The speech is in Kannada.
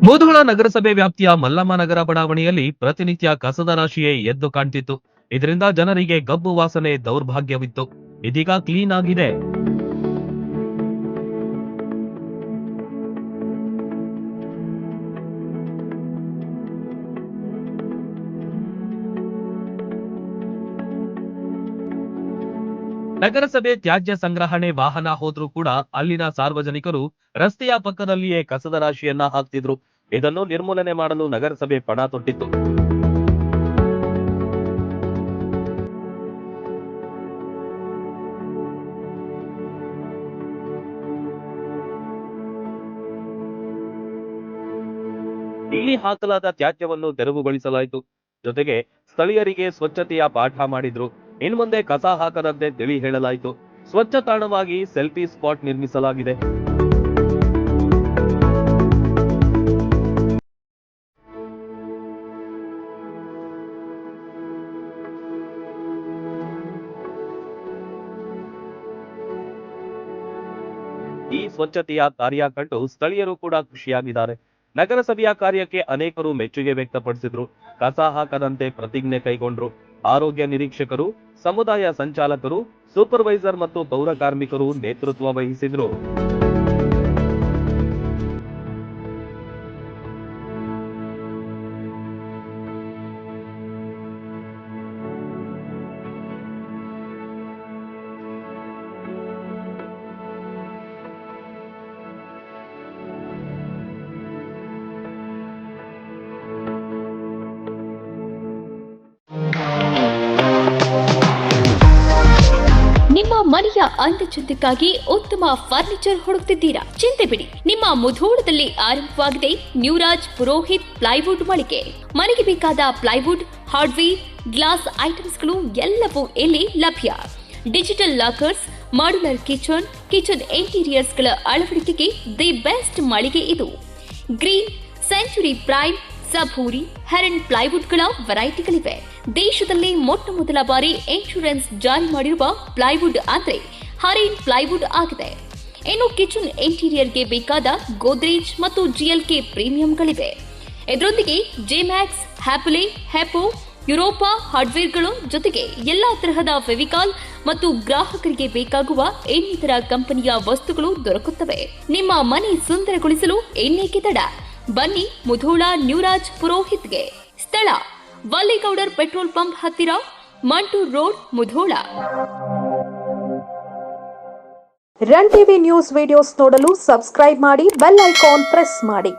ಮುಧೋಳ ನಗರಸಭೆ ವ್ಯಾಪ್ತಿಯ ಮಲ್ಲಮ್ಮ ನಗರ ಬಡಾವಣೆಯಲ್ಲಿ ಪ್ರತಿನಿತ್ಯ ಕಸದ ರಾಶಿಯೇ ಎದ್ದು ಕಾಣ್ತಿತ್ತು. ಇದರಿಂದ ಜನರಿಗೆ ಗಬ್ಬು ವಾಸನೆ ದೌರ್ಭಾಗ್ಯವಿತ್ತು. ಇದೀಗ ಕ್ಲೀನ್ ಆಗಿದೆ. ನಗರಸಭೆ ತ್ಯಾಜ್ಯ ಸಂಗ್ರಹಣೆ ವಾಹನ ಹೋದ್ರೂ ಕೂಡ ಅಲ್ಲಿನ ಸಾರ್ವಜನಿಕರು ರಸ್ತೆಯ ಪಕ್ಕದಲ್ಲಿಯೇ ಕಸದ ರಾಶಿಯನ್ನ ಹಾಕ್ತಿದ್ರು. ಇದನ್ನು ನಿರ್ಮೂಲನೆ ಮಾಡಲು ನಗರಸಭೆ ಪಣ ತೊಟ್ಟಿತ್ತು. ಇಲ್ಲಿ ಹಾಕಲಾದ ತ್ಯಾಜ್ಯವನ್ನು ತೆರವುಗೊಳಿಸಲಾಯಿತು. ಜೊತೆಗೆ ಸ್ಥಳೀಯರಿಗೆ ಸ್ವಚ್ಛತೆಯ ಪಾಠ ಮಾಡಿದ್ರು. ಇನ್ಮುಂದೆ ಕಸ ಹಾಕದಂತೆ ತಿಳಿ ಹೇಳಲಾಯಿತು. ಸ್ವಚ್ಛ ತಾಣವಾಗಿ ಸೆಲ್ಫಿ ಸ್ಪಾಟ್ ನಿರ್ಮಿಸಲಾಗಿದೆ. ಈ ಸ್ವಚ್ಛತೆಯ ಕಾರ್ಯ ಕಂಡು ಸ್ಥಳೀಯರು ಕೂಡ ಖುಷಿಯಾಗಿದ್ದಾರೆ. ನಗರಸಭೆಯ ಕಾರ್ಯಕ್ಕೆ ಅನೇಕರು ಮೆಚ್ಚುಗೆ ವ್ಯಕ್ತಪಡಿಸಿದ್ರು. ಕಸ ಹಾಕದಂತೆ ಪ್ರತಿಜ್ಞೆ ಕೈಗೊಂಡ್ರು. ಆರೋಗ್ಯ ನಿರೀಕ್ಷಕರು, ಸಮುದಾಯ ಸಂಚಾಲಕರು, ಸೂಪರ್ವೈಸರ್ ಮತ್ತು ಪೌರ ಕಾರ್ಮಿಕರು ನೇತೃತ್ವ ವಹಿಸಿದ್ರು. ನಿಮ್ಮ ಮನೆಯ ಅಂದಚಂದಕ್ಕಾಗಿ ಉತ್ತಮ ಫರ್ನಿಚರ್ ಹುಡುಕ್ತಿದ್ದೀರಾ? ಚಿಂತೆ ಬಿಡಿ, ನಿಮ್ಮ ಮುಧೋಳದಲ್ಲಿ ಆರಂಭವಾಗಿದೆ ನ್ಯೂರಾಜ್ ಪುರೋಹಿತ್ ಪ್ಲೈವುಡ್ ಮಳಿಗೆ. ಮನೆಗೆ ಬೇಕಾದ ಪ್ಲೈವುಡ್, ಹಾರ್ಡ್ವೇರ್, ಗ್ಲಾಸ್ ಐಟಮ್ಸ್ಗಳು ಎಲ್ಲವೂ ಇಲ್ಲಿ ಲಭ್ಯ. ಡಿಜಿಟಲ್ ಲಾಕರ್ಸ್, ಮಾಡ್ಯುಲರ್ ಕಿಚನ್ ಇಂಟೀರಿಯರ್ಸ್ಗಳ ಅಳವಡಿಕೆಗೆ ದಿ ಬೆಸ್ಟ್ ಮಳಿಗೆ ಇದು. ಗ್ರೀನ್, ಸೆಂಚುರಿ ಪ್ರೈಮ್, ಸಭೂರಿ, ಹೆರನ್ ಪ್ಲೈವುಡ್ಗಳ ವೆರೈಟಿಗಳಿವೆ. ದೇಶದಲ್ಲಿ ಮೊಟ್ಟ ಮೊದಲ ಬಾರಿ ಇನ್ಶೂರೆನ್ಸ್ ಜಾರಿ ಮಾಡಿರುವ ಪ್ಲೈವುಡ್ ಅಂದ್ರೆ ಹರೇನ್ ಪ್ಲೈವುಡ್ ಆಗಿದೆ. ಇನ್ನು ಕಿಚನ್ ಇಂಟೀರಿಯರ್ಗೆ ಬೇಕಾದ ಗೋದ್ರೇಜ್ ಮತ್ತು ಜಿಎಲ್ಕೆ ಪ್ರೀಮಿಯಂಗಳಿವೆ. ಇದರೊಂದಿಗೆ ಜೆಮ್ಯಾಕ್ಸ್, ಹ್ಯಾಪಲೆ, ಹೆಪೋ, ಯುರೋಪಾ ಹಾರ್ಡ್ವೇರ್ಗಳು ಜೊತೆಗೆ ಎಲ್ಲಾ ತರಹದ ಫೆವಿಕಾಲ್ ಮತ್ತು ಗ್ರಾಹಕರಿಗೆ ಬೇಕಾಗುವ ಇನ್ನಿತರ ಕಂಪನಿಯ ವಸ್ತುಗಳು ದೊರಕುತ್ತವೆ. ನಿಮ್ಮ ಮನೆ ಸುಂದರಗೊಳಿಸಲು ಇನ್ನೇಕೆ ತಡ? ಬನ್ನಿ ಮುಧೋಳ ನ್ಯೂರಾಜ್ ಪುರೋಹಿತ್ಗೆ. ಸ್ಥಳ ವಲ್ಲಿಗೌಡರ್ ಪೆಟ್ರೋಲ್ ಪಂಪ್ ಹತ್ತಿರ, Mantur road, Mudhol. Run TV news videos ನೋಡಲು ಸಬ್ಸ್ಕ್ರೈಬ್ ಮಾಡಿ, ಬೆಲ್ ಐಕಾನ್ ಪ್ರೆಸ್ ಮಾಡಿ.